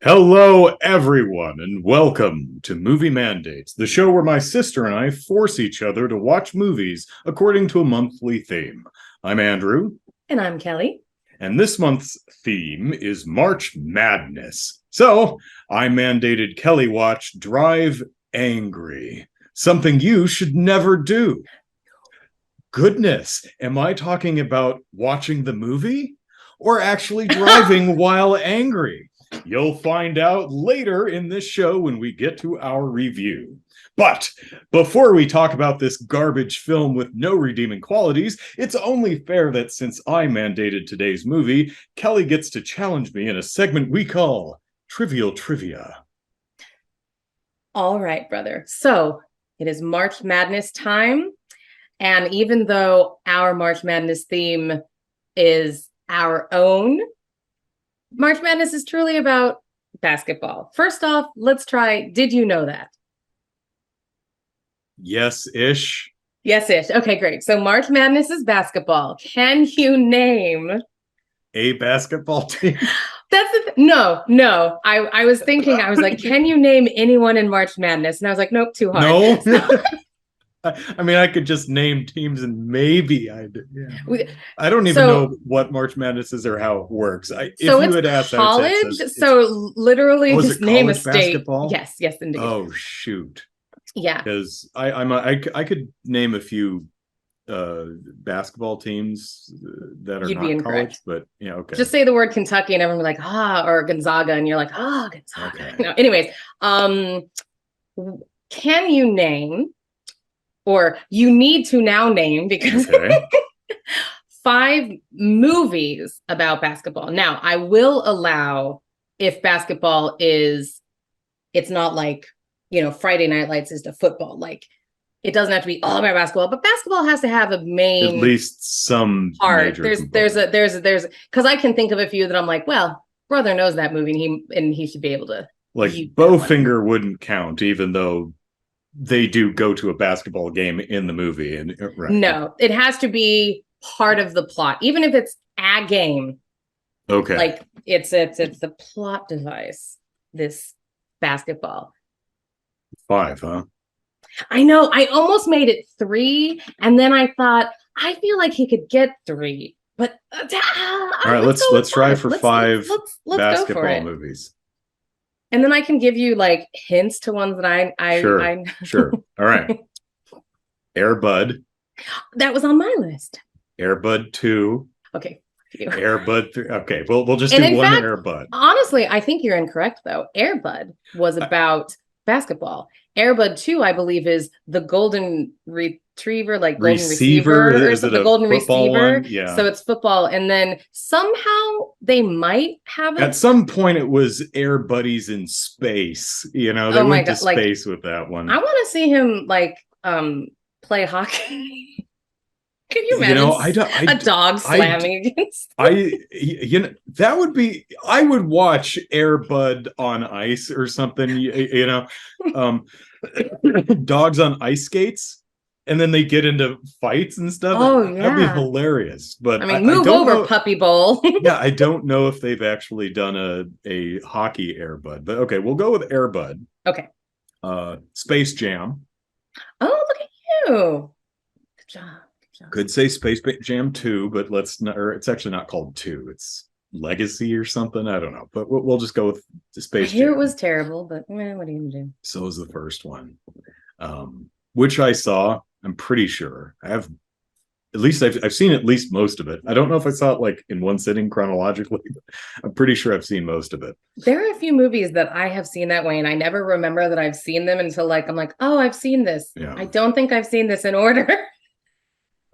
Hello, everyone, and welcome to Movie Mandates, the show where my sister and I force each other to watch movies according to a monthly theme. I'm Andrew. And I'm Kelly. And this month's theme is March Madness. So I mandated Kelly watch Drive Angry, something you should never do. Goodness, am I talking about watching the movie or actually driving while angry? You'll find out later in this show when we get to our review. But before we talk about this garbage film with no redeeming qualities, it's only fair that since I mandated today's movie, Kelly gets to challenge me in a segment we call Trivial Trivia. All right, brother. So it is March Madness time. And even though our March Madness theme is our own, March Madness is truly about basketball. First off, let's try, did you know that? Yes-ish. Yes-ish. Okay, great. So March Madness is basketball. Can you name A basketball team? No. I was thinking, I was like, can you name anyone in March Madness? And I was like, nope, too hard. No. I mean, I could just name teams and maybe I'd. Yeah. I don't even know what March Madness is or how it works. If you had asked, college. I would say so literally, just name a state. Basketball? Yes, indeed. Oh shoot. Yeah. Because I could name a few basketball teams that are not college, but yeah, okay. Just say the word Kentucky and everyone will be like, or Gonzaga, and you're like, Gonzaga. Okay. No, anyways, can you name, or you need to now name, because 5 movies about basketball. Now, I will allow if basketball is, it's not like, Friday Night Lights is the football. Like, it doesn't have to be all about basketball, but basketball has to have a main, at least some part. There's because I can think of a few that I'm like, well, brother knows that movie, and he should be able to. Like Bowfinger wouldn't count, even though they do go to a basketball game in the movie. And right. No, it has to be part of the plot, even if it's a game. Okay. Like it's the plot device. This basketball. 5, huh? I know. I almost made it 3, and then I thought I feel like he could get 3. But all right, let's try for 5 basketball movies. And then I can give you like hints to ones that Sure. All right. Air Bud. That was on my list. Air Bud 2. Okay. Air Bud 3. Okay, we'll just do one Air Bud. Honestly, I think you're incorrect though. Air Bud was about basketball. Air Bud 2, I believe, is the golden retriever, like golden receiver, or the golden receiver. Yeah. So it's football, and then somehow they might have at some point it was Air Buddies in space. They went to space with that one. I want to see him play hockey. Can you imagine a dog slamming against? That would be. I would watch Air Bud on ice or something. Dogs on ice skates, and then they get into fights and stuff. Oh yeah, that'd be hilarious. But I mean, move over, puppy bowl. Yeah, I don't know if they've actually done a hockey Air Bud, but okay, we'll go with Air Bud. Okay. Space Jam. Oh, look at you! Good job. Could say Space Jam 2, but let's not. Or it's actually not called 2. It's Legacy or something. I don't know, but we'll just go with the Space Jam. It was terrible, but what are you gonna do? So was the first one, which I saw. I'm pretty sure I have. At least I've seen at least most of it. I don't know if I saw it like in one sitting chronologically, but I'm pretty sure I've seen most of it. There are a few movies that I have seen that way, and I never remember that I've seen them until I'm like, oh, I've seen this. Yeah. I don't think I've seen this in order.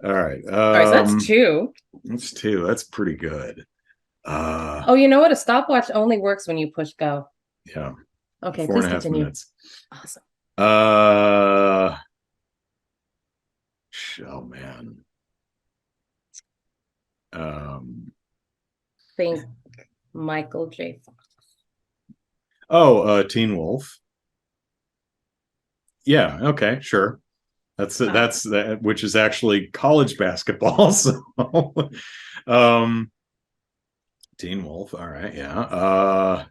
All right. All right, so that's 2. That's 2. That's pretty good. Oh, you know what? A stopwatch only works when you push go. Yeah. Okay, please continue. Minutes. Awesome. Oh man. Think Michael J. Fox. Oh, Teen Wolf. Yeah. Okay. Sure. That's that, which is actually college basketball. So, Teen Wolf. All right. Yeah.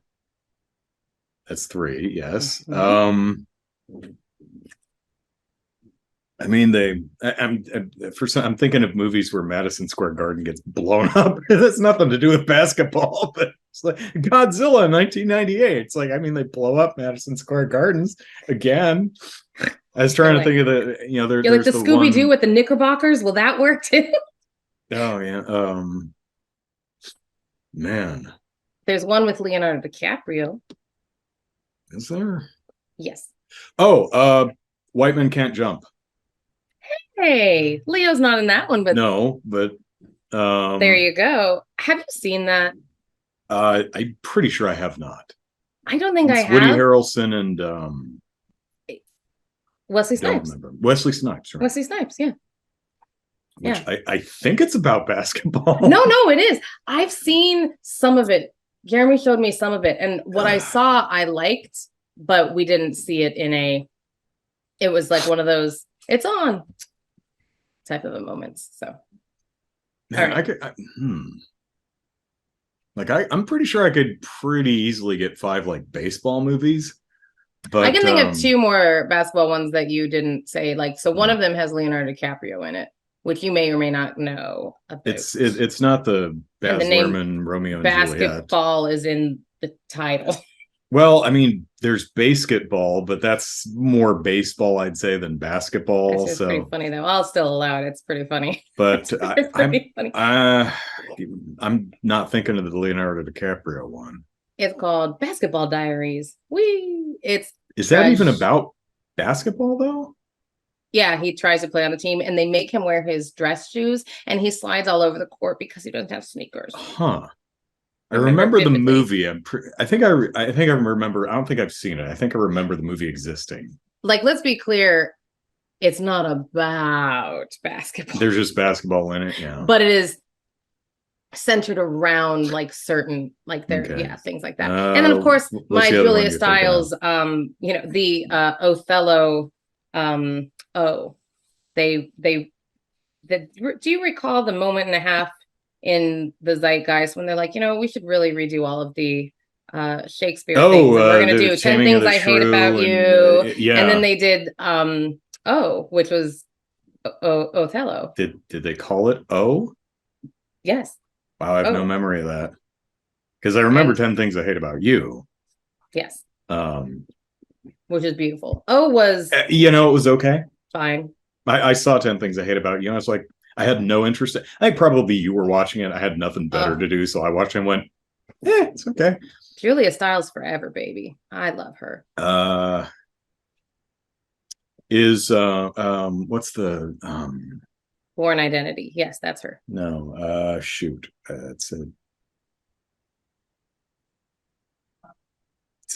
That's 3. Yes. Mhm. I mean, I'm thinking of movies where Madison Square Garden gets blown up. That's nothing to do with basketball, but it's like Godzilla in 1998. It's like, I mean, they blow up Madison Square Gardens again. I was trying to think of You're like the Scooby Doo with the Knickerbockers. Will that work too? Oh yeah. Man, there's one with Leonardo DiCaprio. is there? Yes. Oh, White Men Can't Jump. Hey, Leo's not in that one, but no, but there you go. Have you seen that? I'm pretty sure I have not. I don't think it's I Woody have. Harrelson and Wesley Snipes. Don't remember. Wesley Snipes, right? Wesley Snipes, yeah. Which I think it's about basketball. No, it is. I've seen some of it. Jeremy showed me some of it, and what I saw I liked, but we didn't see it it was like one of those it's on type of a moments. So Man, I'm pretty sure I could pretty easily get 5 like baseball movies. But I can think of 2 more basketball ones that you didn't say. Like, so one of them has Leonardo DiCaprio in it, which you may or may not know about. It's not the Baz Luhrmann Romeo and Juliet. Basketball is in the title. Well, I mean, there's basketball, but that's more baseball, I'd say, than basketball. It's pretty funny though. I'll still allow it. It's pretty funny. But it's pretty funny. I'm not thinking of the Leonardo DiCaprio one. It's called Basketball Diaries. Is that even about basketball though? Yeah, he tries to play on a team, and they make him wear his dress shoes, and he slides all over the court because he doesn't have sneakers. Huh. I remember the movie. I think I remember. I don't think I've seen it. I think I remember the movie existing. Like, let's be clear, it's not about basketball. There's just basketball in it, yeah. But it is centered around like certain things like that. And then of course my Julia Stiles, the Othello. Do you recall the moment and a half in the zeitgeist when they're like, we should really redo all of the Shakespeare things, and we're gonna do 10 Things I Hate About You, and then they did which was Othello. Did they call it O? Yes. Wow, I have no memory of that, because I remember 10 Things I Hate About You. Yes. Which is beautiful. Was it was okay. Fine. I saw 10 Things I Hate About You. I was like, I had no interest. I think probably you were watching it. I had nothing better to do, so I watched it and went, it's okay. Julia Stiles forever, baby. I love her. What's the Born Identity? Yes, that's her. No, shoot. It's a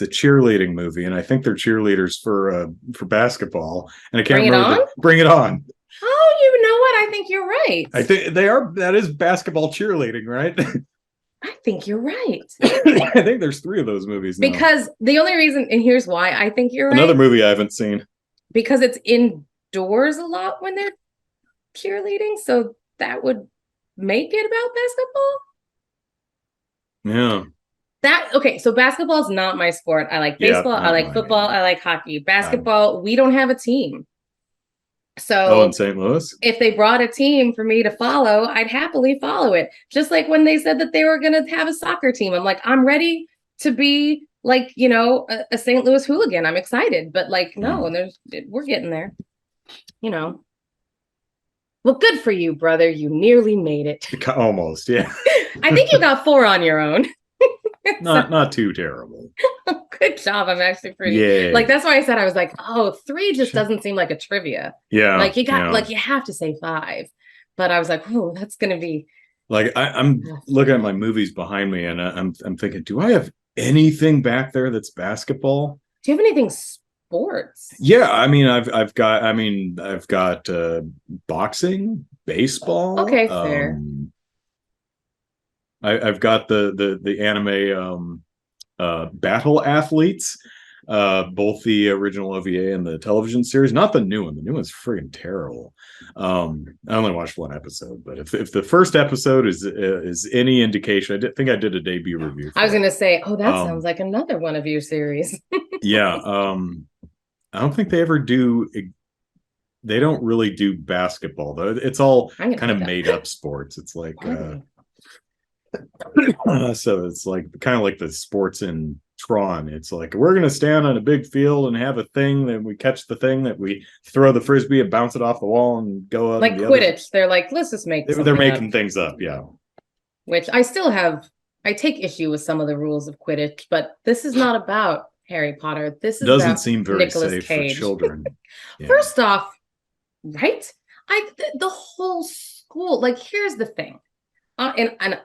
cheerleading movie, and I think they're cheerleaders for basketball. And I can't remember. Bring It On. Oh, you know what? I think you're right. I think they are. That is basketball cheerleading, right? I think you're right. I think there's 3 of those movies now. Because the only reason, and here's why I think you're right. Another movie I haven't seen. Because it's indoors a lot when they're cheerleading, so that would make it about basketball. Yeah. So basketball is not my sport. I like baseball. I like football. I like hockey. Basketball, we don't have a team. So in St. Louis, if they brought a team for me to follow, I'd happily follow it. Just like when they said that they were going to have a soccer team, I'm like, I'm ready to be like, a St. Louis hooligan. I'm excited, but no, we're getting there. Well, good for you, brother. You nearly made it. Almost, yeah. I think you got 4 on your own. Not too terrible. Good job. I'm actually pretty that's why I said I was like, 3 just doesn't seem like a trivia. Yeah. Like you got you have to say 5. But I was like, that's gonna be like I'm looking at my movies behind me, and I'm thinking, do I have anything back there that's basketball? Do you have anything sports? Yeah, I mean I've got boxing, baseball. Okay, fair. I've got the anime battle athletes. both the original OVA and the television series. Not the new one. The new one's freaking terrible. I only watched one episode, but if the first episode is any indication, think I did a debut review. I was going to say, oh, that sounds like another one of your series. Yeah. I don't think they ever do. They don't really do basketball though. It's all kind of made up sports. It's like so it's like kind of like the sports in Tron. It's like we're gonna stand on a big field and have a thing, then we catch the thing, that we throw the frisbee and bounce it off the wall and go up. Like Quidditch. They're like, let's just make they're making things up, yeah. Which I still have. I take issue with some of the rules of Quidditch, but this is not about Harry Potter. This is doesn't seem very Nicolas safe Cage. for children. Yeah. First off, right? The whole school. Like, here's the thing, and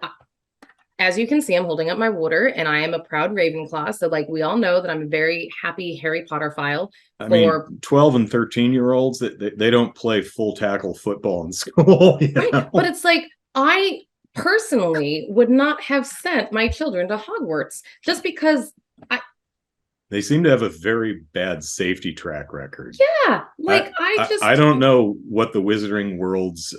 as you can see, I'm holding up my water, and I am a proud Ravenclaw. So, like, we all know that I'm a very happy Harry Potter file. I mean, 12 and 13-year-olds that they don't play full tackle football in school. Right. But it's like, I personally would not have sent my children to Hogwarts just because they seem to have a very bad safety track record. Yeah, like I don't know what the Wizarding World's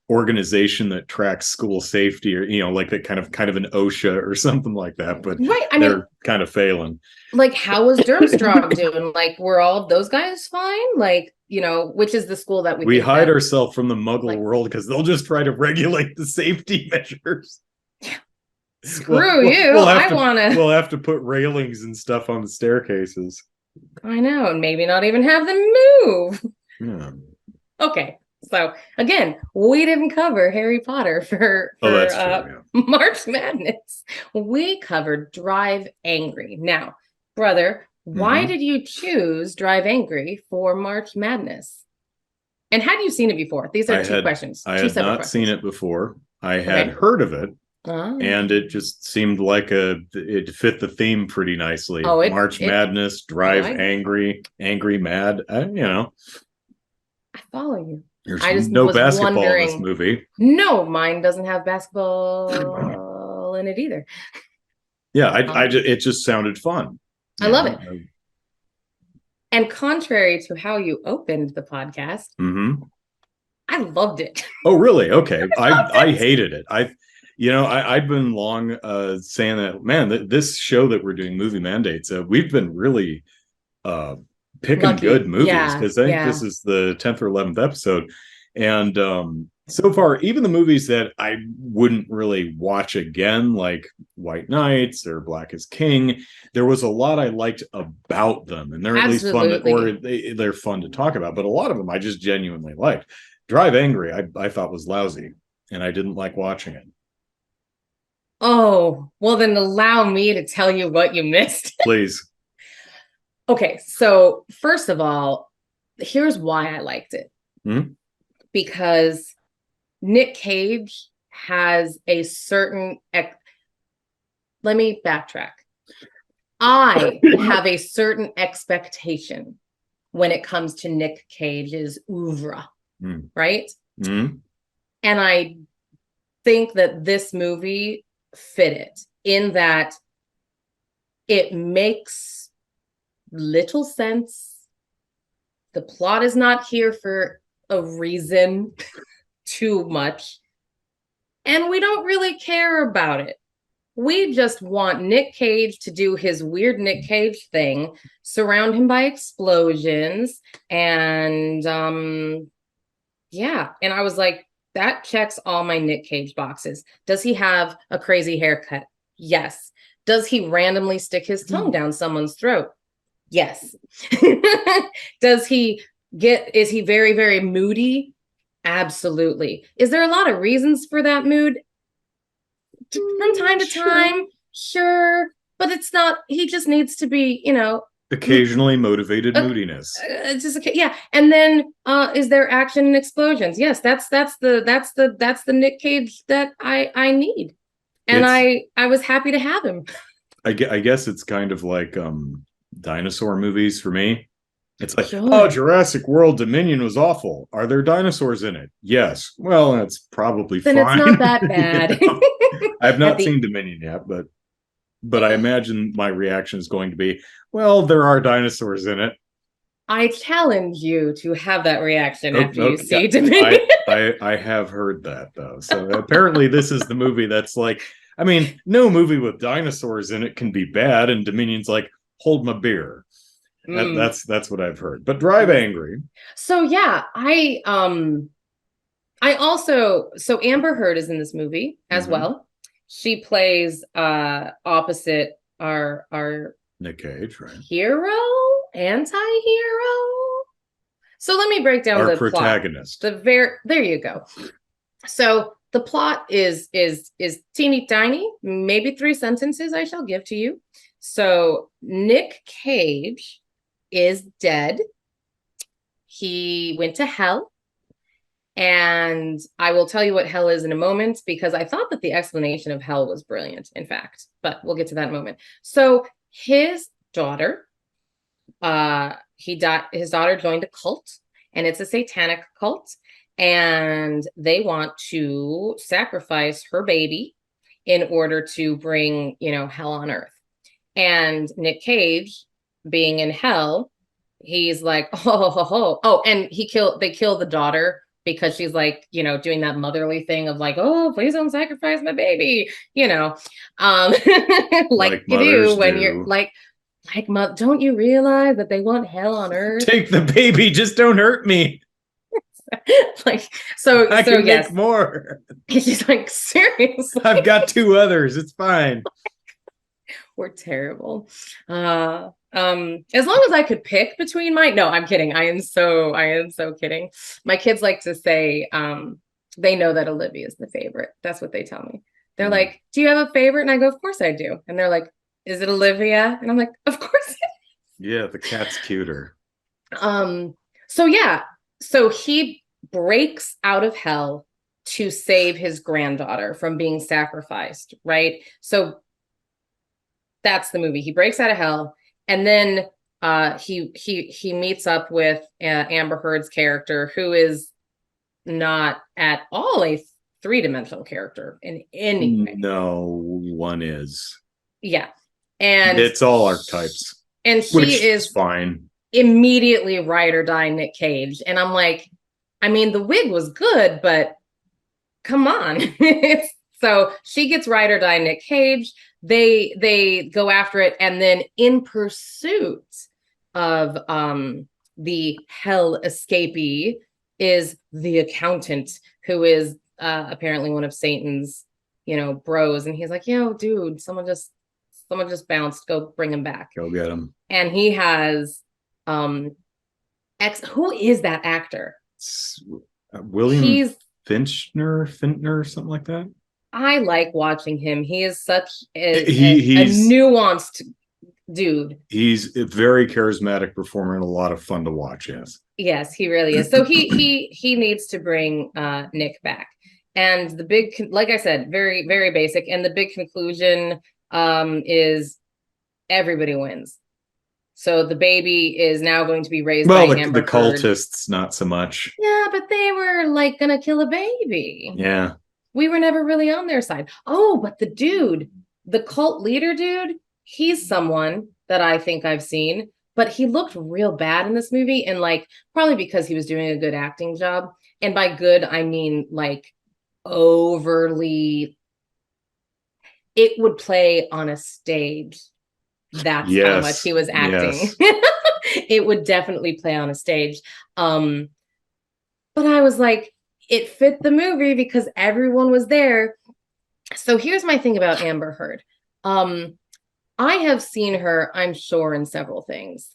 organization that tracks school safety, or like that kind of an OSHA or something like that, but right, they're kind of failing. Like, how was Durmstrang doing? Like, were all of those guys fine? Like, which is the school that we hide ourselves from the Muggle world because they'll just try to regulate the safety measures. Yeah. Screw you. We'll have to put railings and stuff on the staircases. I know, and maybe not even have them move. Yeah. Okay. So again, we didn't cover Harry Potter for that's true, yeah. March Madness. We covered Drive Angry. Now, brother, why did you choose Drive Angry for March Madness? And had you seen it before? These are two questions. I had not seen it before. I had heard of it. And it just seemed like it fit the theme pretty nicely. March Madness, Drive Angry, Angry Mad. I follow you. There's no basketball in this movie. No, mine doesn't have basketball in it either. Yeah, it just sounded fun. I love it. And contrary to how you opened the podcast, I loved it. Oh, really? Okay. I hated it. I've been long saying that, man, this show that we're doing, Movie Mandates, we've been really picking lucky. Good movies, because I think this is the 10th or 11th episode. And so far, even the movies that I wouldn't really watch again, like White Knights or Black is King, there was a lot I liked about them. And they're at least fun they're fun to talk about. But a lot of them I just genuinely liked. Drive Angry, I thought was lousy, and I didn't like watching it. Oh, well, then allow me to tell you what you missed. Please. Okay, so first of all, here's why I liked it. Because Nick Cage has a certain... Let me backtrack. I have a certain expectation when it comes to Nick Cage's oeuvre, right? And I think that this movie fit it, in that it makes little sense. The plot is not here for a reason too much, and we don't really care about it. We just want Nick Cage to do his weird Nick Cage thing, surround him by explosions, and and I was like, that checks all my Nick Cage boxes. Does he have a crazy haircut? Yes. Does he randomly stick his tongue down someone's throat? Yes. Is he very, very moody? Absolutely. Is there a lot of reasons for that mood? From time to time, sure. But it's not, he just needs to be, occasionally motivated moodiness. Just okay, yeah. And then is there action and explosions? Yes, that's the Nick Cage that I need. And I was happy to have him. I guess it's kind of like dinosaur movies for me. It's like, oh, Jurassic World Dominion was awful. Are there dinosaurs in it? Yes. Well, that's probably fine. Then it's not that bad. I've not seen Dominion yet, but but I imagine my reaction is going to be, well, there are dinosaurs in it. I challenge you to have that reaction after you see yeah. Dominion. I have heard that though. So apparently this is the movie that's like, I mean, no movie with dinosaurs in it can be bad, and Dominion's like, hold my beer. That's what I've heard. But Drive Angry. So yeah, I also, so Amber Heard is in this movie as well. She plays opposite our Nick Cage, right? Hero, anti-hero. So let me break down our the protagonist. Plot. There you go. So the plot is teeny tiny, maybe 3 sentences I shall give to you. So Nick Cage is dead. He went to hell. And I will tell you what hell is in a moment, because I thought that the explanation of hell was brilliant, in fact, but we'll get to that in a moment. So his daughter, his daughter joined a cult, and it's a satanic cult, and they want to sacrifice her baby in order to bring, hell on earth. And Nick Cage, being in hell, he's like, and they kill the daughter because she's like, doing that motherly thing of like, oh, please don't sacrifice my baby, like you do when you're like, don't you realize that they want hell on earth? Take the baby, just don't hurt me. So I can make more. She's like, seriously, I've got 2 others. It's fine. We're terrible. As long as I could pick between no, I'm kidding. I am so kidding. My kids like to say, they know that Olivia is the favorite. That's what they tell me. They're like, do you have a favorite? And I go, of course I do. And they're like, is it Olivia? And I'm like, of course it is. Yeah, the cat's cuter. So he breaks out of hell to save his granddaughter from being sacrificed, right? So that's the movie. He breaks out of hell, and then he meets up with Amber Heard's character, who is not at all a 3-dimensional character in any way. No, one is. Yeah, and it's all archetypes, and she is fine. Immediately ride or die Nick Cage, and I'm like, I mean, the wig was good, but come on. So she gets ride or die Nick Cage. They go after it, and then in pursuit of the hell escapee is the accountant, who is apparently one of Satan's bros, and he's like, yo, dude, someone just bounced, go bring him back, go get him. And he has who is that actor? William Fintner, something like that. I like watching him. He is such a nuanced dude. He's a very charismatic performer and a lot of fun to watch. Yes, he really is. So he needs to bring Nick back. And the big, like I said, very, very basic. And the big conclusion is everybody wins. So the baby is now going to be raised by Amber the cultists, not so much. Yeah, but they were like gonna kill a baby. Yeah. We were never really on their side. Oh, but the dude, the cult leader dude, he's someone that I think I've seen, but he looked real bad in this movie, and like probably because he was doing a good acting job. And by good, I mean like overly, it would play on a stage. That's how much he was acting. Yes. It would definitely play on a stage. But I was like, it fit the movie because everyone was there. So here's my thing about Amber Heard. I have seen her, I'm sure, in several things.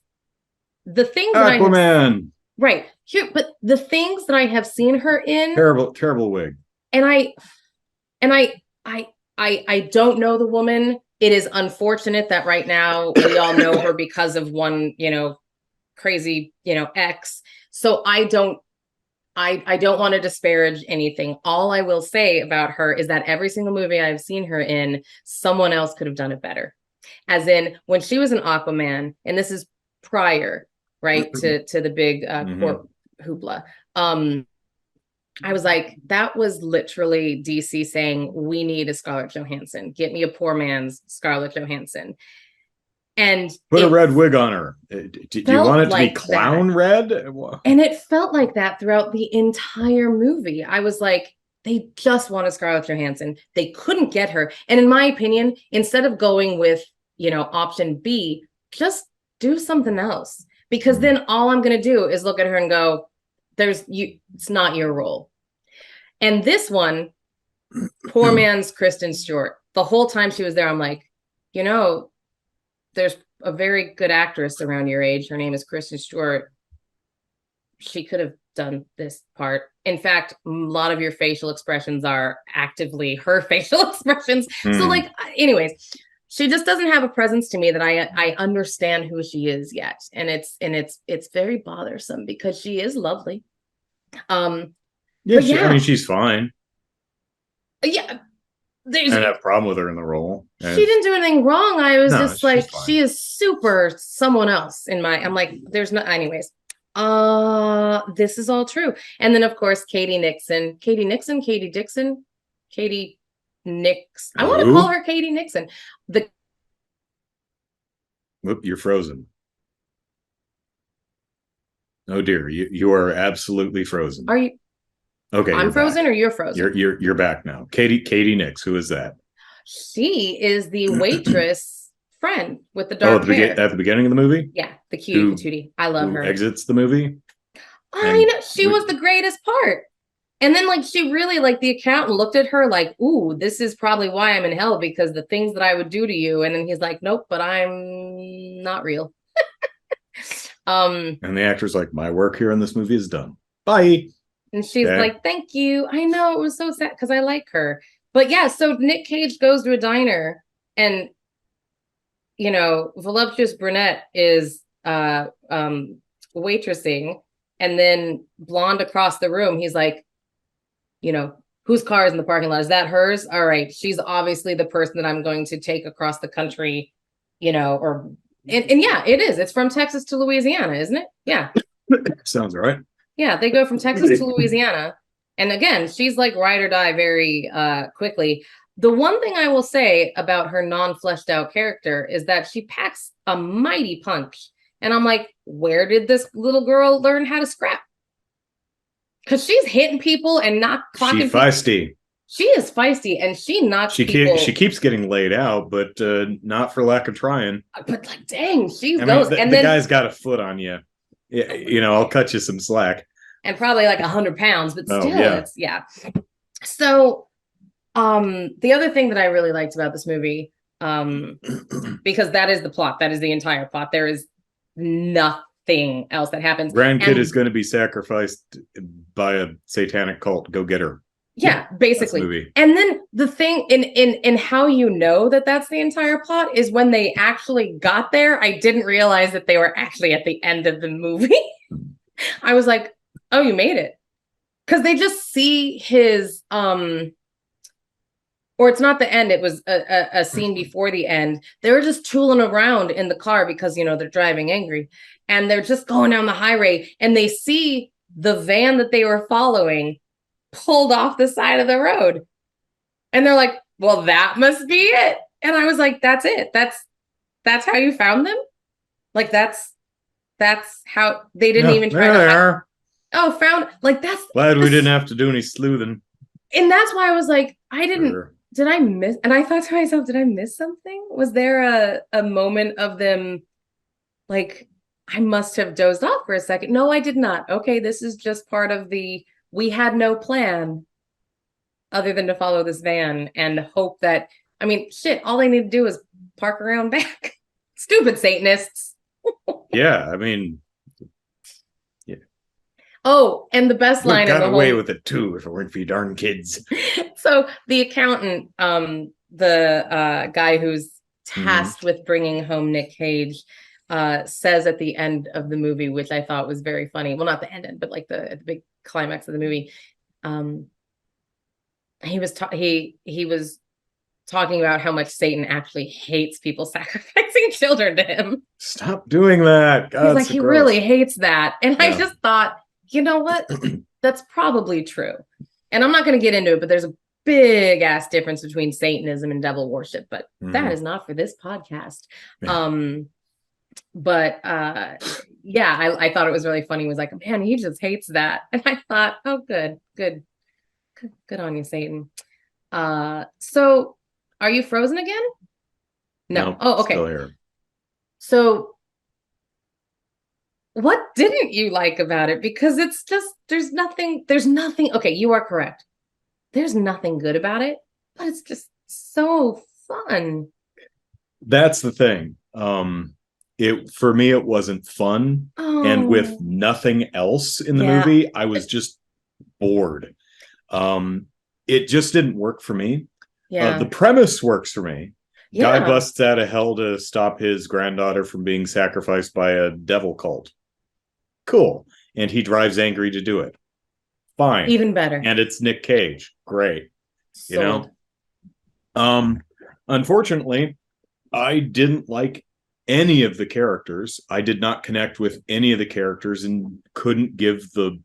The things Aquaman. Right. Here, but the things that I have seen her in, terrible wig. And I don't know the woman. It is unfortunate that right now we all know her because of one, crazy, ex. So I don't want to disparage anything. All I will say about her is that every single movie I've seen her in, someone else could have done it better. As in when she was an Aquaman, and this is prior, right, to the big corp hoopla. I was like, that was literally DC saying, we need a Scarlett Johansson. Get me a poor man's Scarlett Johansson. And put a red wig on her. Do you want it to be clown red? And it felt like that throughout the entire movie. I was like, they just wanted Scarlett Johansson. They couldn't get her. And in my opinion, instead of going with, option B, just do something else. Because then all I'm going to do is look at her and go, it's not your role. And this one, poor man's Kristen Stewart. The whole time she was there, I'm like, there's a very good actress around your age. Her name is Kristen Stewart. She could have done this part. In fact, a lot of your facial expressions are actively her facial expressions. So anyways, she just doesn't have a presence to me that I understand who she is yet. And it's very bothersome because she is lovely. I mean, she's fine. Yeah. I didn't have a problem with her in the role. She didn't do anything wrong. I was just like, she is super someone else I'm like, there's no, anyways. This is all true. And then of course, Katie Nixon. I want to call her Katie Nixon. Whoop, you're frozen. Oh dear, you are absolutely frozen. Are you? Okay, I'm frozen, or you're frozen. You're back now. Katie Nix. Who is that? She is the waitress friend with the dark hair. At the beginning of the movie. Yeah, the cutie patootie. I love her. Exits the movie. I know, she was the greatest part. And then she really, the accountant looked at her like, ooh, this is probably why I'm in hell, because the things that I would do to you. And then he's like, nope, but I'm not real. And the actor's like, my work here in this movie is done. Bye. And she's like, thank you. I know, it was so sad because I like her. But yeah, so Nick Cage goes to a diner and, voluptuous brunette is waitressing, and then blonde across the room, he's like, whose car is in the parking lot? Is that hers? All right. She's obviously the person that I'm going to take across the country, and yeah, it is. It's from Texas to Louisiana, isn't it? Yeah. Sounds right. Yeah, they go from Texas to Louisiana. And again, she's like ride or die very quickly. The one thing I will say about her non-fleshed out character is that she packs a mighty punch. And I'm like, where did this little girl learn how to scrap? Because she's hitting people and not clocking. She's feisty. She is feisty, and she knocks people. She keeps getting laid out, but not for lack of trying. But dang, she goes. And the guy's got a foot on you. Yeah, I'll cut you some slack. And probably 100 pounds, but still, it's. So, the other thing that I really liked about this movie, because that is the plot, that is the entire plot. There is nothing else that happens. Grandkid is going to be sacrificed by a satanic cult. Go get her. Yeah, basically. And then the thing in how that's the entire plot is when they actually got there. I didn't realize that they were actually at the end of the movie. I was like, oh, you made it. Because they just see his or it's not the end, it was a scene before the end. They were just tooling around in the car because they're driving angry, and they're just going down the highway, and they see the van that they were following pulled off the side of the road, and they're like, well, that must be it. And I was like, that's it, that's how you found them. That's how they didn't even try to found that's glad we didn't have to do any sleuthing. And that's why I was like, did I miss? And I thought to myself, did I miss something? Was there a moment of them I must have dozed off for a second? No, I did not. Okay, this is just part of we had no plan other than to follow this van and hope that, all they need to do is park around back. Stupid Satanists. Yeah. Oh, and the best line got away with it too if it weren't for you darn kids. So the accountant, the guy who's tasked with bringing home Nick Cage, says at the end of the movie, which I thought was very funny. Well, not the end, but at the big climax of the movie. He was talking about how much Satan actually hates people sacrificing children to him. Stop doing that. God, he's like, he really hates that. And I just thought, you know what? that's probably true. And I'm not going to get into it, but there's a big ass difference between Satanism and devil worship, but that is not for this podcast. Yeah. But yeah, I thought it was really funny. He was like, man, he just hates that. And I thought, oh, good on you, Satan. So are you frozen again? No. Oh, okay. Still here. So what didn't you like about it? Because it's just, there's nothing. Okay, you are correct. There's nothing good about it, but it's just so fun. That's the thing. For me, it wasn't fun. Oh. And with nothing else in the movie, I was just bored. It just didn't work for me. Yeah. The premise works for me. Yeah. Guy busts out of hell to stop his granddaughter from being sacrificed by a devil cult. Cool. And he drives angry to do it. Fine. Even better. And it's Nick Cage. Great. Sold. You know? Unfortunately, I didn't like any of the characters. I did not connect with any of the characters and couldn't give the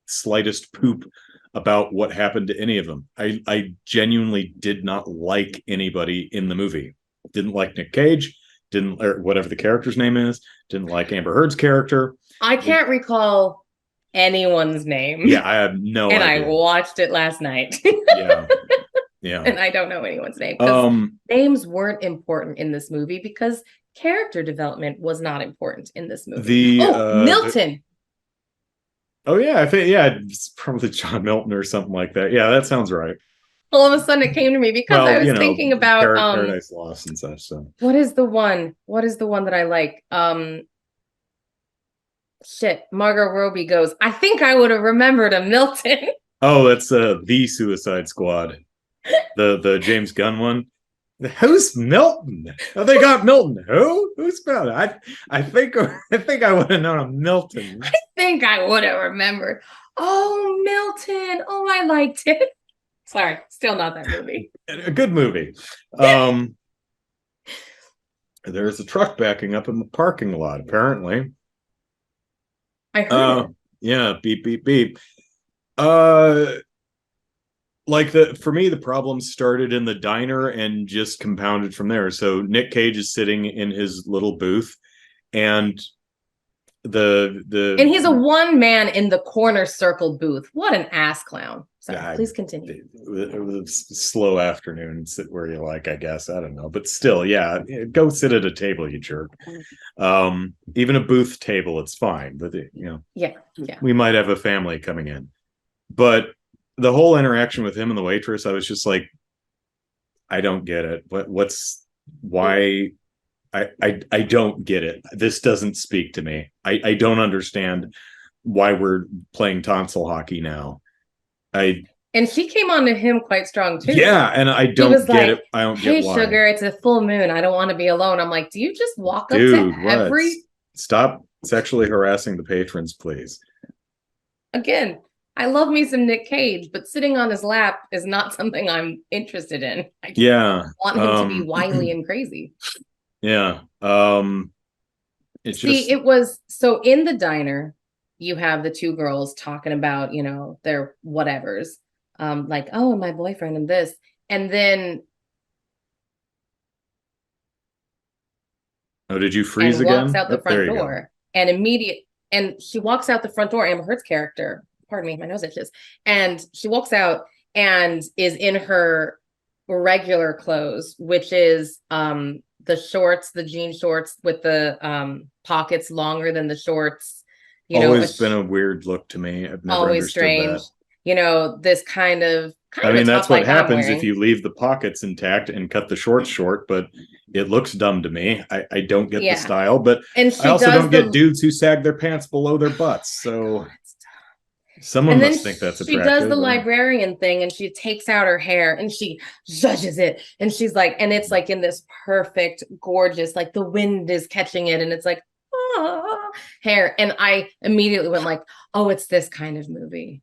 slightest poop about what happened to any of them. I genuinely did not like anybody in the movie. Didn't like Nick Cage, or whatever the character's name is, didn't like Amber Heard's character. I can't recall anyone's name. Yeah, I have no idea. And I watched it last night. Yeah. Yeah. And I don't know anyone's name. Names weren't important in this movie because character development was not important in this movie. Milton. Oh yeah, I think it's probably John Milton or something like that. Yeah, that sounds right. All of a sudden it came to me because I was thinking about Paradise Lost and such. So what is the one that I like? Margot Robbie goes, I think I would have remembered a Milton. Oh, that's the Suicide Squad. The James Gunn one. Who's Milton? Oh, they got Milton. Who's Milton? I think I would have known a Milton. I think I would have remembered. Oh, Milton. Oh, I liked it. Sorry, still not that movie. A good movie. There's a truck backing up in the parking lot, apparently. I heard it. Yeah, beep, beep, beep. For me, the problem started in the diner and just compounded from there. So Nick Cage is sitting in his little booth, and and he's a one man in the corner circle booth. What an ass clown. Sorry, please continue. It was a slow afternoon, sit where you like, I guess. I don't know. But still, yeah, go sit at a table, you jerk. Even a booth table, it's fine. But yeah. We might have a family coming in. But the whole interaction with him and the waitress, I was just like, I don't get it. Why? I don't get it. This doesn't speak to me. I don't understand why we're playing tonsil hockey now. And she came on to him quite strong too. Yeah, and I don't get it. I don't get why. Hey, sugar, it's a full moon. I don't want to be alone. I'm like, do you just walk up to every? Stop sexually harassing the patrons, please. Again, I love me some Nick Cage, but sitting on his lap is not something I'm interested in. I just want him to be wily and crazy. Yeah. It was so in the diner, you have the two girls talking about, their whatevers. Like, oh, my boyfriend and this. And then did you freeze again? Walks out the front door and she walks out the front door, Amber Heard's character. Pardon me, my nose itches. And she walks out and is in her regular clothes, which is the shorts, the jean shorts with the pockets longer than the shorts. Always been a weird look to me. I've never always strange. That. This kind of that's what happens if you leave the pockets intact and cut the shorts short, but it looks dumb to me. I don't get the style, but I also don't get dudes who sag their pants below their butts. So someone must think that's attractive. She does the librarian thing and she takes out her hair and she zhuzhes it. And she's like, and it's like in this perfect, gorgeous, like the wind is catching it. And it's like, hair. And I immediately went like, oh, it's this kind of movie.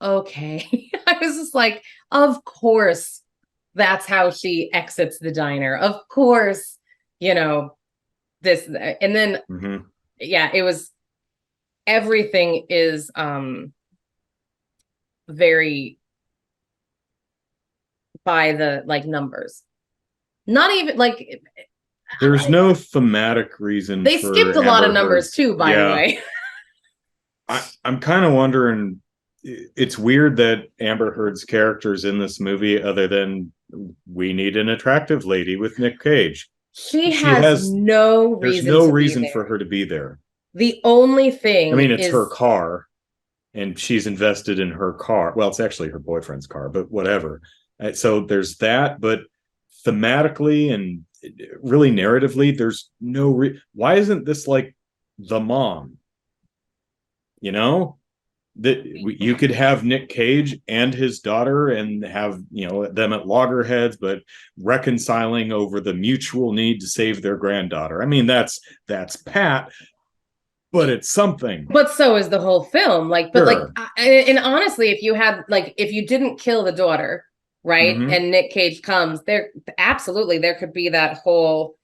Okay. I was just like, of course, that's how she exits the diner. Of course, this. And then, it was, everything is, very by the like numbers. Not even like there's no thematic reason. They skipped a lot of numbers too, by the way. I'm kind of wondering. It's weird that Amber Heard's character's in this movie, other than we need an attractive lady with Nick Cage. She has no reason. There's no reason for her to be there. The only thing, I mean, it's her car, and she's invested in her car. Well, it's actually her boyfriend's car, but whatever. So there's that. But thematically and really narratively, there's no. Why isn't this like The Mom? You know, that you could have Nick Cage and his daughter and have, you know, them at loggerheads, but reconciling over the mutual need to save their granddaughter. I mean, that's Pat, but it's something. But so is the whole film. Like, but sure. Like, and honestly, if you didn't kill the daughter, right, and Nick Cage comes, there absolutely there could be that whole,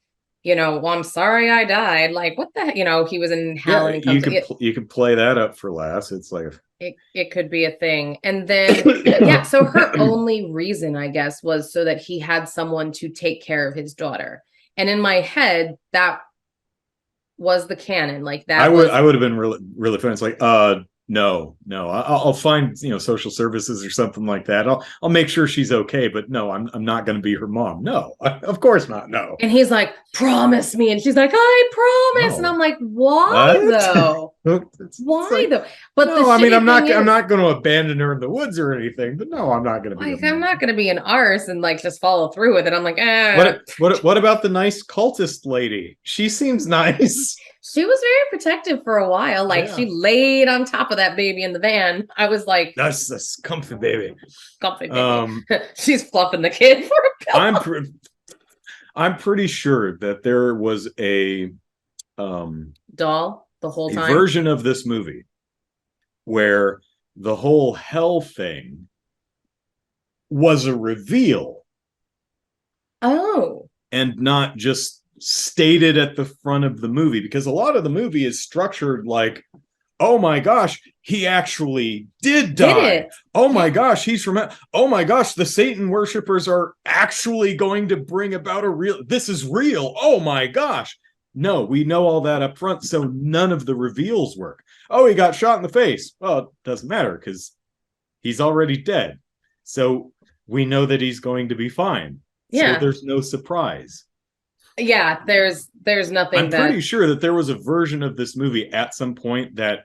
you know, well, I'm sorry I died. Like, what the, you know, he was in hell. And you could play that up for laughs. It's like it could be a thing. And then yeah, so her only reason, I guess, was so that he had someone to take care of his daughter. And in my head, that was the canon. Like that. I would have been really fun. It's like, no, I'll find, you know, social services or something like that. I'll make sure she's okay, but no, I'm not going to be her mom. No, of course not. No. And he's like, promise me. And she's like, I promise. No. And I'm like, why though? Why though? But no, I mean, I'm not going to abandon her in the woods or anything, but no, I'm not going to be. Like, I'm not going to be an arse and like just follow through with it. I'm like, What about the nice cultist lady? She seems nice. She was very protective for a while. Like she laid on top of that baby in the van. I was like, that's comfy baby. Comfy baby. She's fluffing the kid for a pillow. I'm pretty sure that there was a doll the whole time. Version of this movie where the whole hell thing was a reveal. Oh. And not just stated at the front of the movie, because a lot of the movie is structured like, oh my gosh, he actually did die. Oh my gosh, he's from, oh my gosh, the Satan worshipers are actually going to bring about this is real. Oh my gosh. No, we know all that up front, so none of the reveals work. Oh, he got shot in the face. Well, it doesn't matter because he's already dead. So we know that he's going to be fine. Yeah. So there's no surprise. Yeah, there's nothing. I'm pretty sure that there was a version of this movie at some point that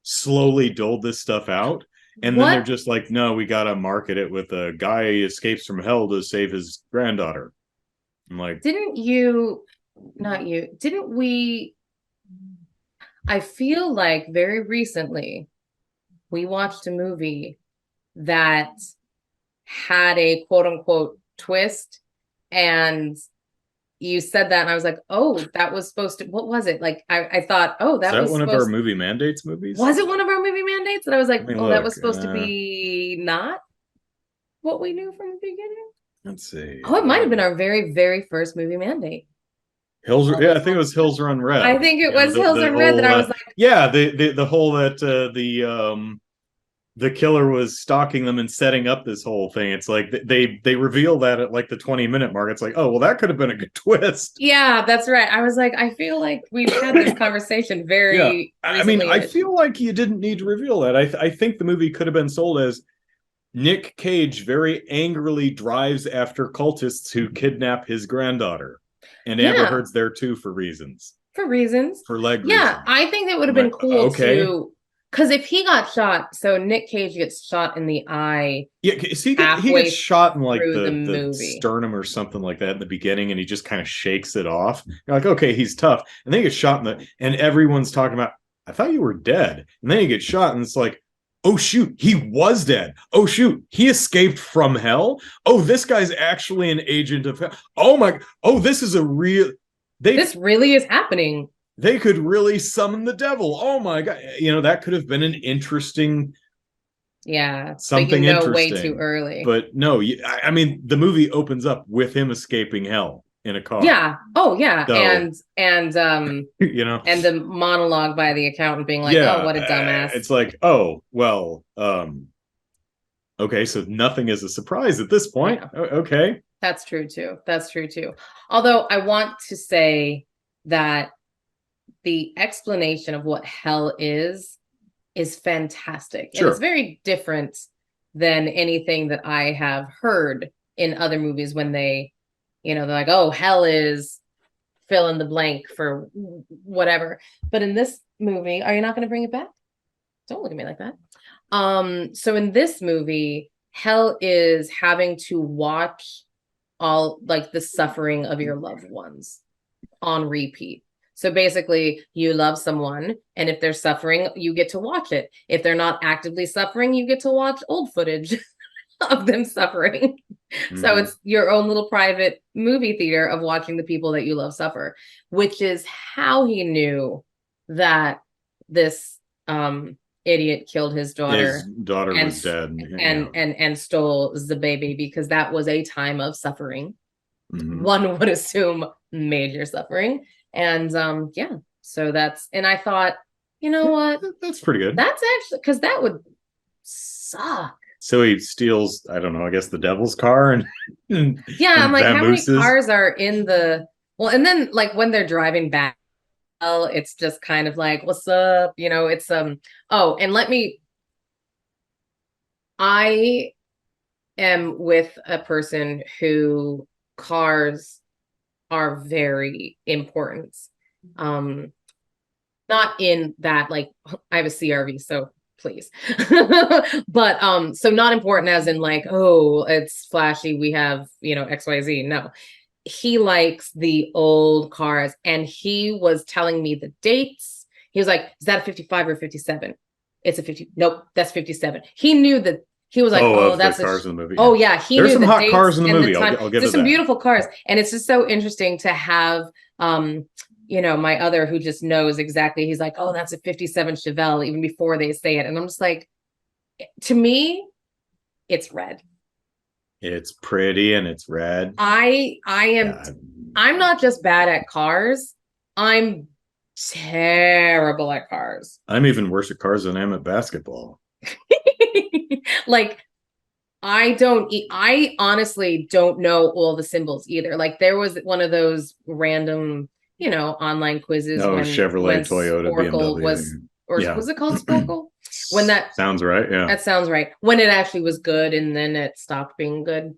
slowly doled this stuff out, and then they're just like, no, we gotta market it with a guy escapes from hell to save his granddaughter. I'm like, didn't we? I feel like very recently we watched a movie that had a quote unquote twist, and you said that, and I was like, oh, that was supposed to, what was it? Like, I thought, oh, that was one of our movie mandates movies? Was it one of our movie mandates? And I was like, that was supposed to be not what we knew from the beginning? Let's see. Oh, it might have been our very, very first movie mandate. I think it was Hills Run Red. I think it was Hills Run Red that I was like. Yeah, the whole that the killer was stalking them and setting up this whole thing. It's like they reveal that at like the 20-minute mark. It's like, oh, well, that could have been a good twist. Yeah, that's right. I was like, I feel like we've had this conversation very I mean, I feel like you didn't need to reveal that. I think the movie could have been sold as Nick Cage very angrily drives after cultists who kidnap his granddaughter. And Amber Heard's there too for reasons. For reasons. For leg reasons. Yeah, I think that would have been cool too. Because if he got shot, so Nick Cage gets shot in the eye. Yeah, he gets shot in like the sternum or something like that in the beginning, and he just kind of shakes it off. You're like, okay, he's tough. And then he gets shot and everyone's talking about, I thought you were dead. And then he gets shot, and it's like, oh shoot, he was dead. Oh shoot, he escaped from hell. Oh, this guy's actually an agent of hell. This is this really is happening. They could really summon the devil. Oh my god. You know, that could have been an interesting something interesting. Way too early. But no, I mean, the movie opens up with him escaping hell in a car. Yeah. Oh yeah. So, and you know, and the monologue by the accountant being like, oh, what a dumbass. It's like, oh, well, Okay, so nothing is a surprise at this point. Yeah. Okay. That's true too. That's true too. Although I want to say that the explanation of what hell is fantastic. Sure. And it's very different than anything that I have heard in other movies when they, they're like, oh, hell is fill in the blank for whatever. But in this movie, are you not going to bring it back? Don't look at me like that. So in this movie, hell is having to watch all like the suffering of your loved ones on repeat. So basically, you love someone, and if they're suffering, you get to watch it. If they're not actively suffering, you get to watch old footage of them suffering. Mm-hmm. So it's your own little private movie theater of watching the people that you love suffer, which is how he knew that this idiot killed his daughter. His daughter was dead. And stole the baby, because that was a time of suffering. Mm-hmm. One would assume major suffering. And so and I thought, you know what? That's pretty good. That's actually, because that would suck. So he steals, I don't know, I guess the devil's car and I'm like, how many cars are in the and then like when they're driving back, it's just kind of like, what's up? It's I am with a person who cars are very important. Not in that, like, I have a CRV, so please. But so not important as in like, oh, it's flashy, we have, XYZ. No. He likes the old cars, and he was telling me the dates. He was like, is that a 55 or 57? It's a 50. Nope, that's 57. He knew that. He was like, oh, that's the cars in the movie. Oh yeah, there's some hot cars in the movie. I'll give There's it some that. Beautiful cars, and it's just so interesting to have my other who just knows exactly. He's like, oh, that's a 57 Chevelle, even before they say it, and I'm just like, to me, it's red. It's pretty and it's red. I'm not just bad at cars. I'm terrible at cars. I'm even worse at cars than I am at basketball. Like, I honestly don't know all the symbols either. Like, there was one of those random, online quizzes. Oh, Chevrolet, Toyota, BMW. Was it called Sporkle? When that sounds right. Yeah, that sounds right. When it actually was good, and then it stopped being good.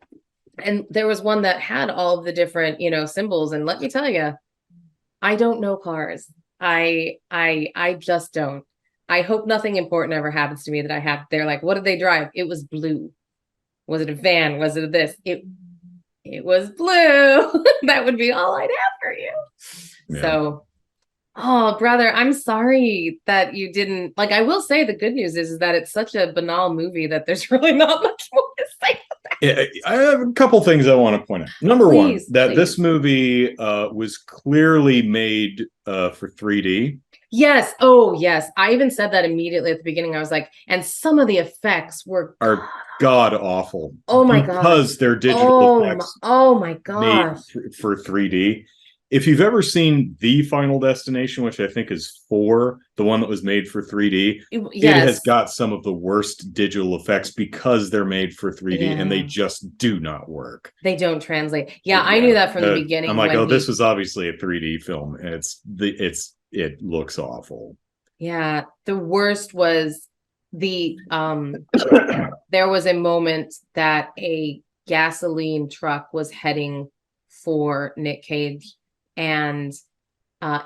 And there was one that had all of the different, symbols. And let me tell you, I don't know cars. I just don't. I hope nothing important ever happens to me that I have. They're like, what did they drive? It was blue. Was it a van? Was it this? It was blue. That would be all I'd have for you. Yeah. So, oh, brother, I'm sorry that you didn't like. I will say the good news is that it's such a banal movie that there's really not much more to say. Yeah, I have a couple things I want to point out. Number one, this movie was clearly made for 3D. Yes. Oh, yes. I even said that immediately at the beginning. I was like, and some of the effects are god awful. Oh my god! Because they're digital effects. Oh my gosh! Made for 3D. If you've ever seen The Final Destination, which I think is 4, the one that was made for 3D, it has got some of the worst digital effects because they're made for 3D and they just do not work. They don't translate. Yeah, I knew that from the beginning. I'm like, this was obviously a 3D film, and it looks awful. Yeah, the worst was the there was a moment that a gasoline truck was heading for Nick Cage, and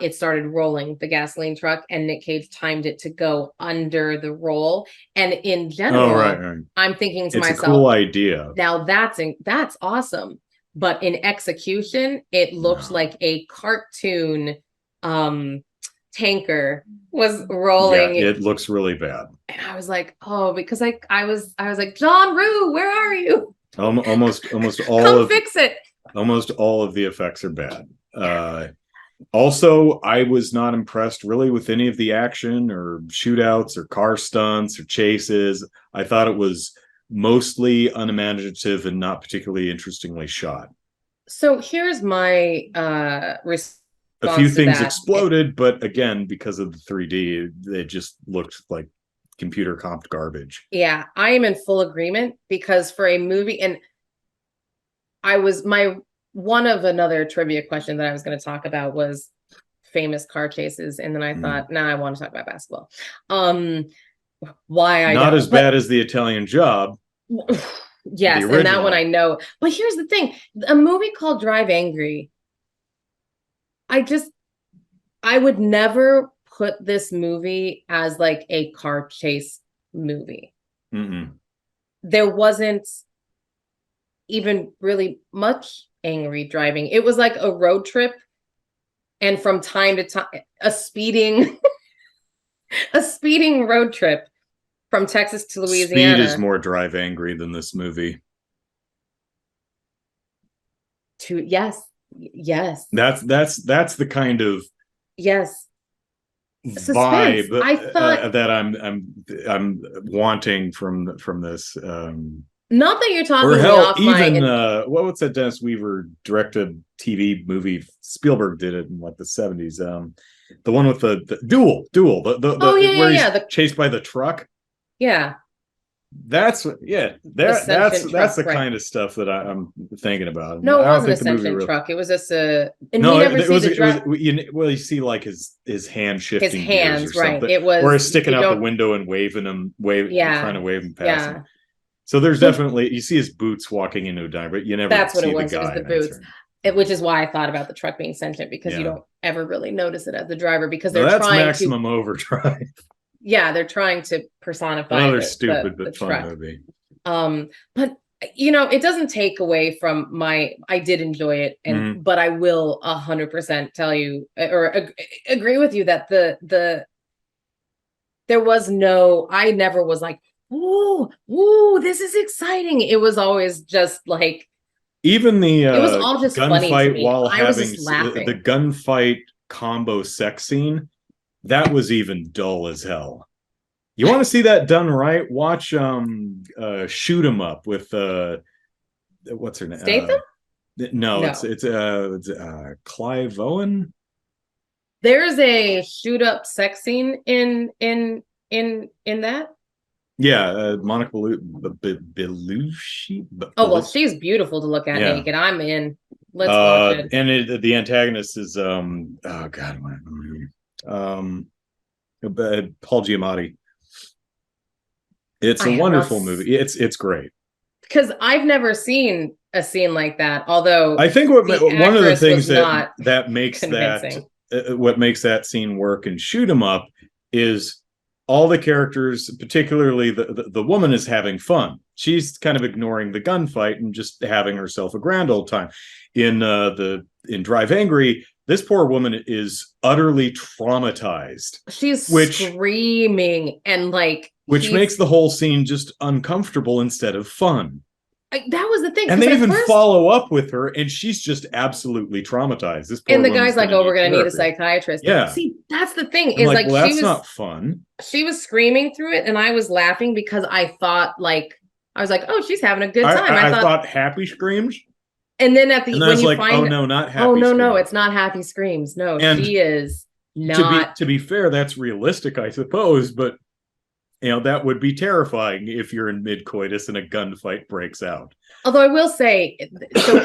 it started rolling, the gasoline truck, and Nick Cage timed it to go under the roll. And in general, I'm thinking to myself, it's a cool idea. Now that's awesome. But in execution, it looked like a cartoon tanker was rolling. Yeah, it looks really bad. And I was like, oh, because I was like, John Rue, where are you? Almost all Come fix it. Almost all of the effects are bad. Also, I was not impressed really with any of the action or shootouts or car stunts or chases. I thought it was mostly unimaginative and not particularly interestingly shot. So here's my response. A few things exploded, but again, because of the 3D, it just looked like computer comped garbage. Yeah, I am in full agreement, because for a movie, and one of another trivia question that I was going to talk about was famous car chases, and then I thought, I want to talk about basketball. Why I not don't, as bad as The Italian Job. Yes, and that one I know. But here's the thing: a movie called Drive Angry. I would never put this movie as like a car chase movie. There wasn't even really much angry driving. It was like a road trip, and from time to time, a speeding road trip from Texas to Louisiana. Speed is more Drive Angry than this movie. Yes. That's the kind of suspense. vibe I thought that I'm wanting from this. Not that you're talking or me hell, off even my what was that Dennis Weaver directed TV movie? Spielberg did it in like the 70s. The one with the duel, where he's chased by the truck. Yeah. That's that's the kind of stuff that I'm thinking about. No, it wasn't Ascension truck. It was just a. And no, you see like his hand shifting, his hands, gears or something, right? It was, or he's sticking out the window and waving him, trying to wave him past him. So there's definitely, you see his boots walking into a diner, but you never. That's what see it was. The guy. It was the boots. Which is why I thought about the truck being sentient, because you don't ever really notice it as the driver, because they're trying Maximum Overdrive. Yeah, they're trying to personify another stupid but fun truck. movie. But it doesn't take away from I did enjoy it, and but I will 100% tell you or agree with you that there was I never was like, ooh, this is exciting. It was always just like, even the it was all just gunfight while having the gunfight combo sex scene. That was even dull as hell. You want to see that done right? Watch Shoot 'Em Up with what's her name? Statham? No, it's Clive Owen. There's a shoot up sex scene in that. Yeah, Monica Belushi. Oh well, she's beautiful to look at naked. I'm in. Let's watch it. And the antagonist is oh god, Paul Giamatti. It's a wonderful movie. It's great. Because I've never seen a scene like that. Although I think one of the things that makes convincing. what makes that scene work and Shoot 'Em Up is all the characters, particularly the woman, is having fun. She's kind of ignoring the gunfight and just having herself a grand old time. In Drive Angry, this poor woman is utterly traumatized. She's screaming and which makes the whole scene just uncomfortable instead of fun. That was the thing. And they even follow up with her, and she's just absolutely traumatized. This poor and the guy's like, "Oh, we're gonna need a psychiatrist." Yeah. See, that's the thing. Is well, that's not fun. She was screaming through it, and I was laughing because I thought, I was like, "Oh, she's having a good time." I thought happy screams. And then when you find, oh no, not happy. Oh no, screams. no, it's not happy screams. No, and she is not. To be fair, that's realistic, I suppose, but. That would be terrifying if you're in mid-coitus and a gunfight breaks out. Although I will say, so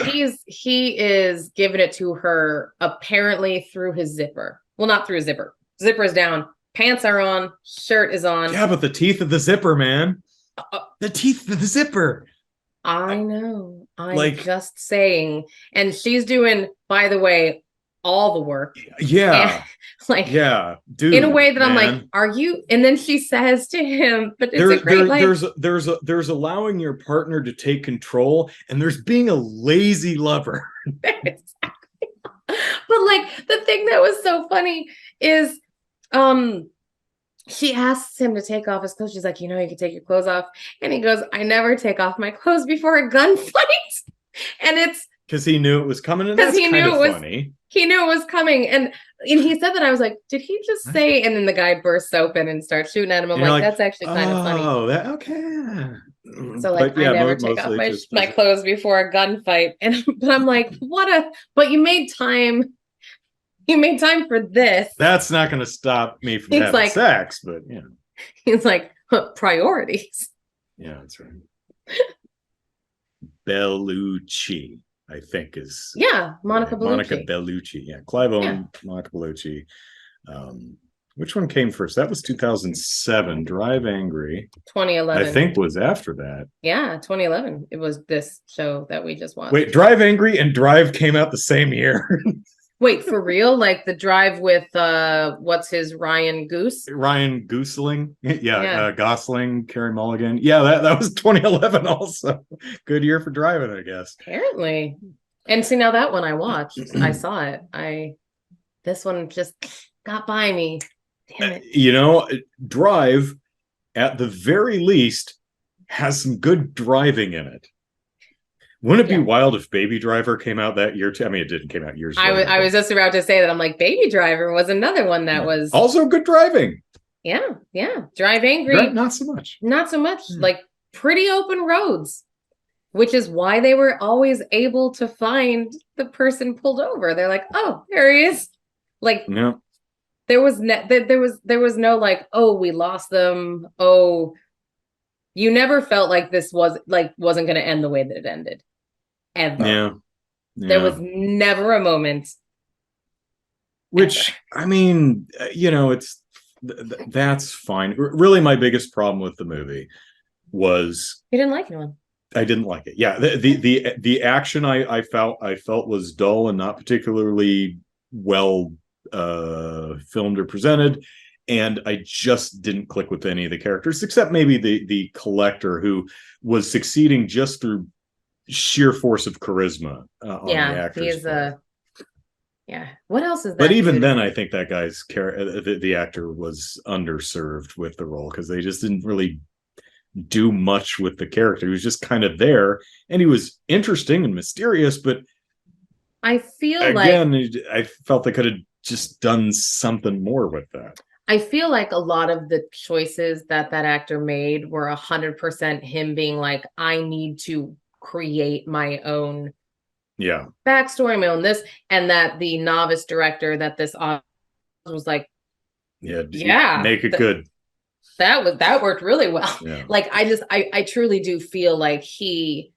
he is giving it to her apparently through his zipper. Well, not through his zipper. Zipper is down. Pants are on. Shirt is on. Yeah, but the teeth of the zipper, man. The teeth of the zipper. I know. I'm just saying. And she's doing, by the way, all the work. Yeah. And, dude, in a way that I'm like, are you? And then she says to him, but it's a great there's allowing your partner to take control, and there's being a lazy lover. Exactly. But the thing that was so funny is she asks him to take off his clothes. She's like, you can take your clothes off. And he goes, I never take off my clothes before a gunfight. And it's because he knew it was coming, and that's kind of funny. He knew it was coming, and he said that. I was like, did he just say? And then the guy bursts open and starts shooting at him. I'm like, that's actually kind of funny. Oh, okay. So I never take off my clothes before a gunfight, but I'm like, but you made time. You made time for this. That's not going to stop me from having sex, but He's like, Priorities. Yeah, that's right. Bellucci, I think is Monica Bellucci. Monica Bellucci. Yeah, Clive Owen, Monica Bellucci. Which one came first? That was 2007. Drive Angry. 2011. I think was after that. Yeah, 2011. It was this show that we just watched. Wait, Drive Angry and Drive came out the same year. Wait, for real? Like the Drive with what's his Ryan Goose? Ryan Gosling. Gosling, Carey Mulligan. Yeah, that was 2011 also. Good year for driving, I guess. Apparently. And see, now that one I watched, I saw it. This one just got by me. Damn it. You know, Drive, at the very least, has some good driving in it. Wouldn't it be wild if Baby Driver came out that year too? I mean, it didn't came out years later. I was just about to say that. I'm like, Baby Driver was another one that was also good driving. Yeah. Drive Angry. Not so much. Not so much. Like pretty open roads, which is why they were always able to find the person pulled over. They're like, oh, there he is. Like, there was no like, oh, we lost them. Oh, you never felt like this wasn't going to end the way that it ended. Ever. Yeah. There was never a moment. Which, I mean, you know, that's fine. Really, my biggest problem with the movie was you didn't like anyone. I didn't like it. Yeah, the action I felt was dull and not particularly well filmed or presented, and I just didn't click with any of the characters except maybe the collector, who was succeeding just through sheer force of charisma on the actor's part. What else is that? But even then, I think that guy's the actor was underserved with the role because they just didn't really do much with the character. He was just kind of there, and he was interesting and mysterious. But I feel I felt they could have just done something more with that. I feel like a lot of the choices that actor made were 100% him being like, I need to create my own backstory, my own this, and that the novice director that this was like, make it good. That worked really well. Like I truly do feel like he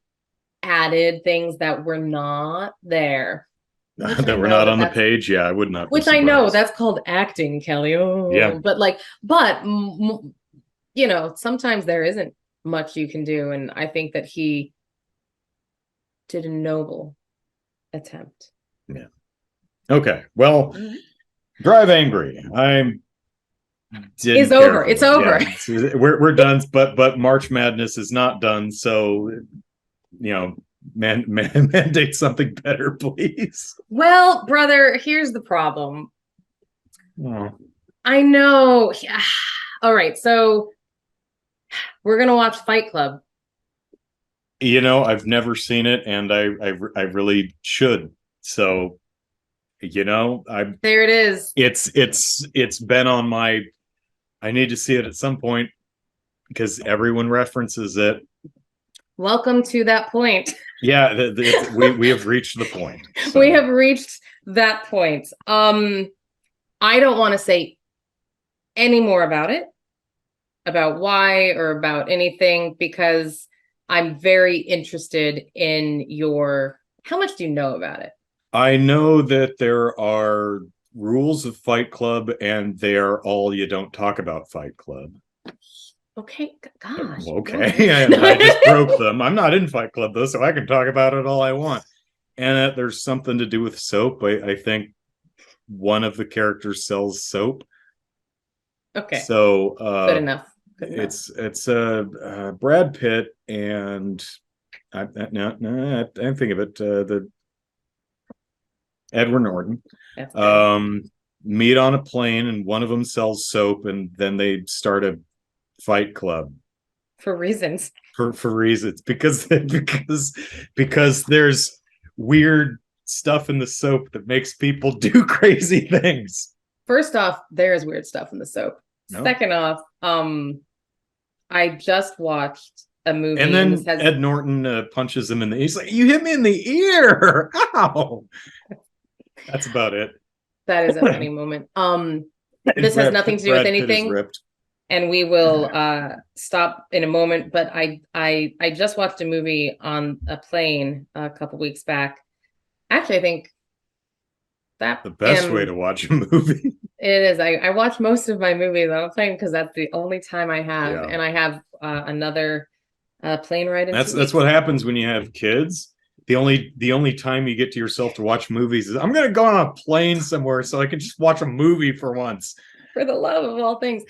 added things that were not there. That were not on the page. I would not. Which I know that's called acting, Kelly. But you know, sometimes there isn't much you can do, and I think that he did a noble attempt. Yeah. Okay. Well, Drive Angry. It's over. It's over. We're done. But March Madness is not done. So, you know, mandate something better, please. Well, brother, here's the problem. I know. All right. So we're gonna watch Fight Club. You know, I've never seen it, and I really should. So, you know, there it is. It's been on my. I need to see it at some point because everyone references it. Welcome to that point. Yeah, we have reached the point. So. We have reached that point. I don't want to say any more about it, about why or about anything, because I'm very interested in how much do you know about it? I know that there are rules of Fight Club, and they are all you don't talk about Fight Club. Okay, gosh. Okay, and I just broke them. I'm not in Fight Club, though, so I can talk about it all I want. And there's something to do with soap. I think one of the characters sells soap. Okay. So good enough. It's Brad Pitt and I think of it the Edward Norton meet on a plane, and one of them sells soap, and then they start a fight club for reasons. For reasons because there's weird stuff in the soap that makes people do crazy things. First off, there's weird stuff in the soap. No. Second off, I just watched a movie, and then Ed Norton punches him in the. He's like, "You hit me in the ear! Ow!" That's about it. That is a funny moment. This has nothing to do with anything. and we will stop in a moment. But I just watched a movie on a plane a couple weeks back. Actually, I think that the best way to watch a movie. It is. I watch most of my movies on a plane because that's the only time I have, Yeah. and I have another plane ride. That's what happens when you have kids. The only time you get to yourself to watch movies is I'm going to go on a plane somewhere so I can just watch a movie for once. For the love of all things,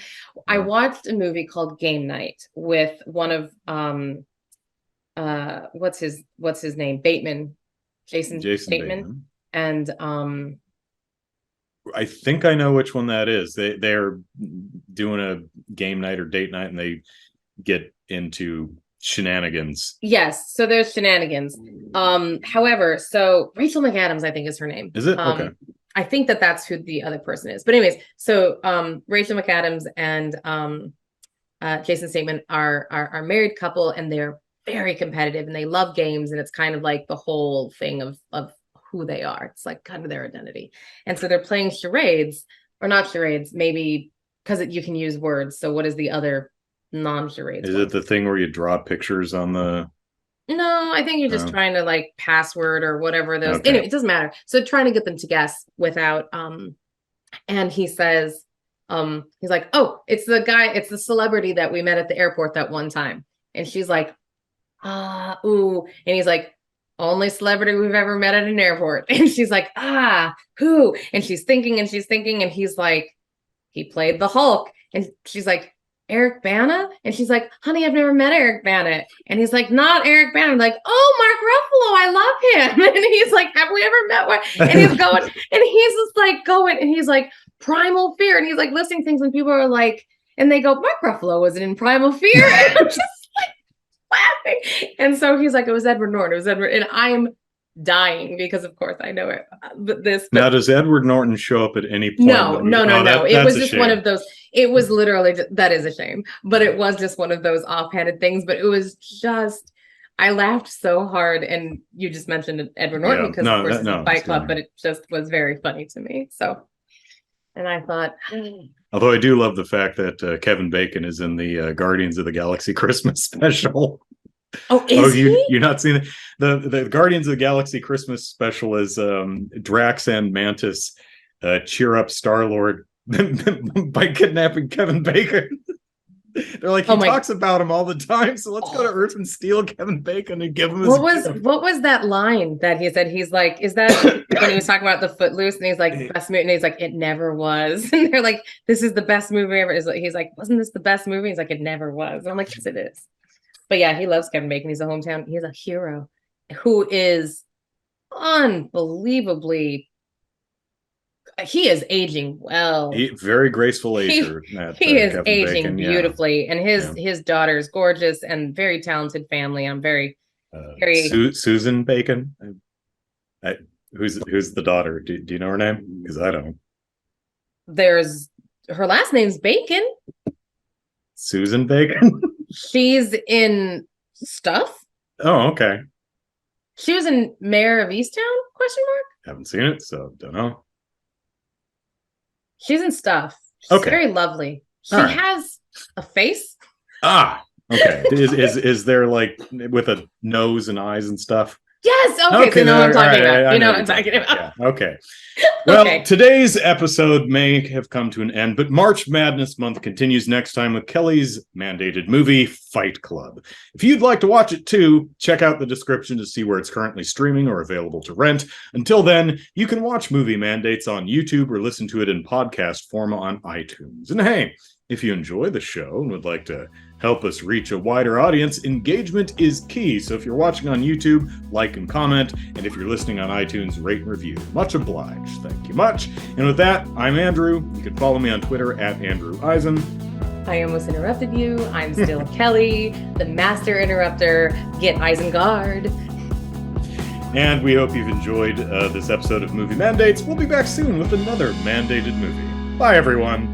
I watched a movie called Game Night with one of what's his name, Bateman, Jason Bateman, and I think I know which one that is. They're doing a game night or date night, and they get into shenanigans. Yes, so there's shenanigans. However, so Rachel McAdams, I think is her name. Is it? Okay. I think that's who the other person is. But anyways, so Rachel McAdams and Jason Statham are a married couple, and they're very competitive, and they love games, and it's kind of like the whole thing of who they are. It's like kind of their identity. And so they're playing charades, or not charades, maybe because you can use words. So what is the other non-charades? Is it the thing where you draw pictures on the... No, I think you're just trying to like password or whatever those. Okay. Anyway, it doesn't matter. So trying to get them to guess without and he says, he's like, oh, it's the celebrity that we met at the airport that one time. And she's like, ooh. And he's like, only celebrity we've ever met at an airport. And she's like, who? And she's thinking, and he's like, he played the Hulk. And she's like, Eric Bana? And she's like, honey, I've never met Eric Bana. And he's like, not Eric Bana. I'm like, oh, Mark Ruffalo, I love him. And he's like, have we ever met one? And he's going, and he's just like going, and he's like, Primal Fear. And he's like listing things, and people are like, and they go, Mark Ruffalo wasn't in Primal Fear. And I'm just like laughing. And so he's like, it was Edward Norton. It was Edward. And I'm dying because of course I know it. But now, does Edward Norton show up at any point? No. It was just one of those. It was literally that is a shame, but it was just one of those offhanded things. But it was just, I laughed so hard, and you just mentioned Edward Norton because of course it's Fight Club, but it just was very funny to me. So, and I thought, although I do love the fact that Kevin Bacon is in the Guardians of the Galaxy Christmas special. Oh, is he? You're not seeing the Guardians of the Galaxy Christmas special is Drax and Mantis cheer up Star-Lord by kidnapping Kevin Bacon. They're like, he talks about him all the time, so let's go to Earth and steal Kevin Bacon and give him his what was that line that he said? He's like, is that when he was talking about the Footloose, and he's like, best movie, and he's like, it never was. And they're like, this is the best movie ever. He's like, wasn't this the best movie? He's like, it never was. And I'm like, yes, it is. But yeah, he loves Kevin Bacon. He's a hero who is unbelievably, he is aging well. Very graceful ager. He is Kevin aging Bacon, beautifully. And his daughter is gorgeous and very talented family. I'm very Susan Bacon. Who's the daughter? Do you know her name? Because I don't. Her last name's Bacon. Susan Bacon. She's in Stuff. Oh, okay. She was in Mayor of Easttown? ? Haven't seen it, so don't know. She's in Stuff. She's very lovely. She has a face. Okay. Is there like with a nose and eyes and stuff? Yes. Okay. So you know what I'm talking about. You know what I'm talking about. Yeah. Okay. Well, today's episode may have come to an end, but March Madness Month continues next time with Kelly's mandated movie, Fight Club. If you'd like to watch it too, check out the description to see where it's currently streaming or available to rent. Until then, you can watch Movie Mandates on YouTube or listen to it in podcast form on iTunes. And hey, if you enjoy the show and would like to help us reach a wider audience, engagement is key. So if you're watching on YouTube, like and comment. And if you're listening on iTunes, rate and review. Much obliged. Thank you much. And with that, I'm Andrew. You can follow me on Twitter at Andrew Eisen. I almost interrupted you. I'm still Kelly, the master interrupter. Get Isengard. And we hope you've enjoyed this episode of Movie Mandates. We'll be back soon with another mandated movie. Bye, everyone.